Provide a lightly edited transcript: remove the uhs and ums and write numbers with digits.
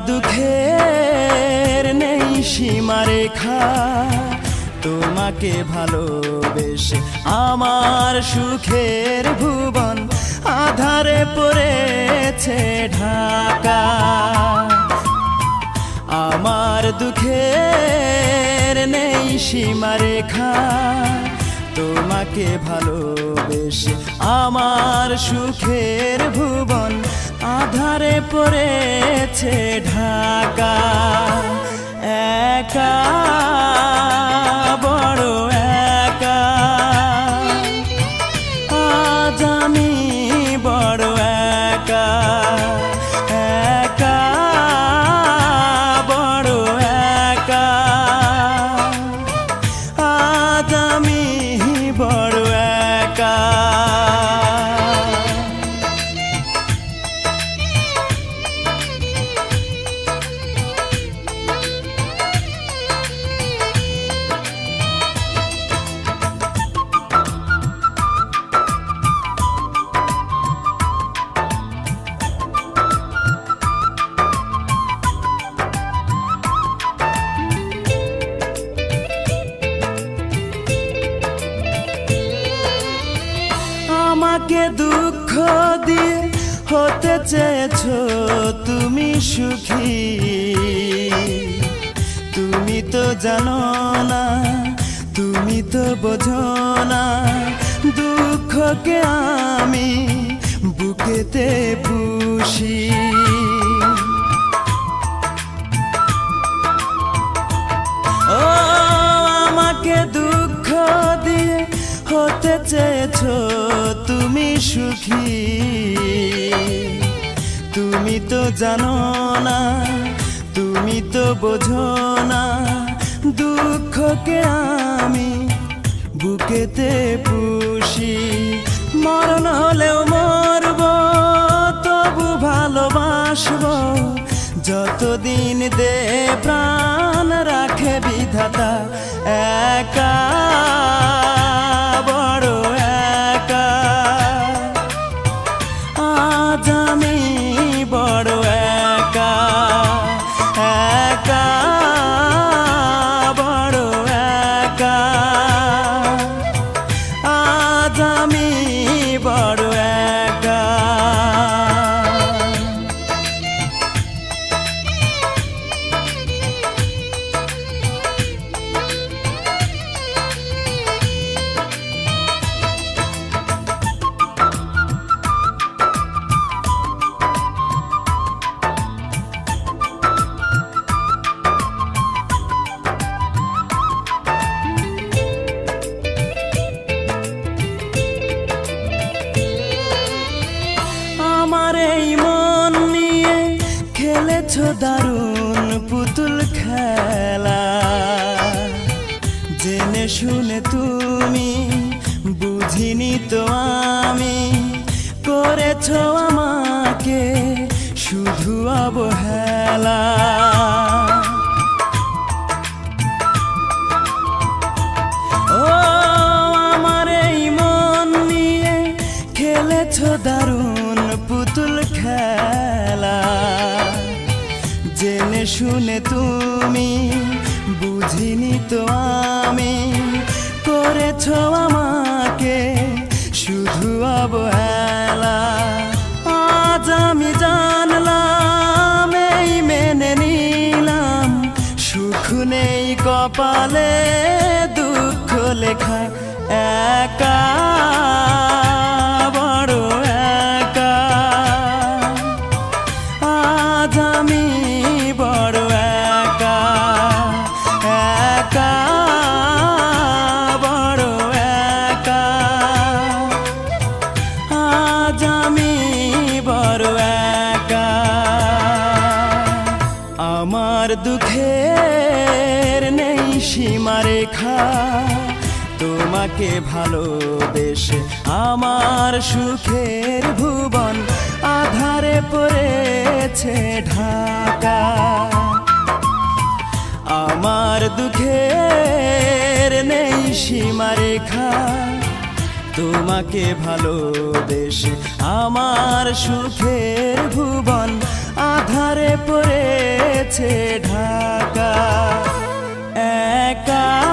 দুঃখের নেই সীমারেখা, তোমাকে ভালোবেসে আমার সুখের ভুবন আধারে পড়েছে ঢাকা। আমার দুঃখের নেই সীমারেখা, তোমাকে ভালোবেসে আমার সুখের ভুবন আধারে পড়েছে ঢাকা। একা বড় একা, আজ আমি বড় একা। একা বড় একা, আজ আমি বড় একা। আমাকে দুঃখ দিয়ে হতে চেয়েছো তুমি সুখী, তুমি তো জানো না, তুমি তো বোঝো না, দুঃখকে আমি বুকেতে পুষি। ও আমাকে দুঃখ দিয়ে হতে চেয়েছো তুমি সুখী, তুমি তো জানো না, তুমি তো বোঝো না, দুঃখকে আমি বুকেতে পুষি। মরণ হলেও মরব, তবু ভালোবাসবো, যতদিন দে প্রাণ রাখে বিধাতা। একা বড় একা, আজ আমি বড় একা। একা বড় একা, আজ আমি বড় একা। আমার এই মন নিয়ে খেলেছো দারুণ পুতুল খেলা, জেনে শুনে তুমি বুঝিনি তো আমি, করেছো আমাকে শুধু অবহেলা। ও আমার এই মন নিয়ে খেলেছো দারুণ পুতুল খেলা, জেনে শুনে তুমি বুঝিনি তো আমি, করেছো আমাকে শুধু অবহেলা। আজ আমি জানলাম, এই মেনে নিলাম, সুখ নেই কপালে, দুঃখ লেখা। একা বড় একা, আজ আমি বড় একা। একা বড় একা, আজ আমি বড় একা। আমার দুঃখের নেই সীমারেখা, তোমাকে ভালোবেসে আমার সুখের ভুবন আধারে পড়েছে ঢাকা। আমার দুঃখের নেই সীমারেখা, তোমাকে ভালোবেসে আমার সুখের ভুবন আধারে পড়ে গেছে ঢাকা। একা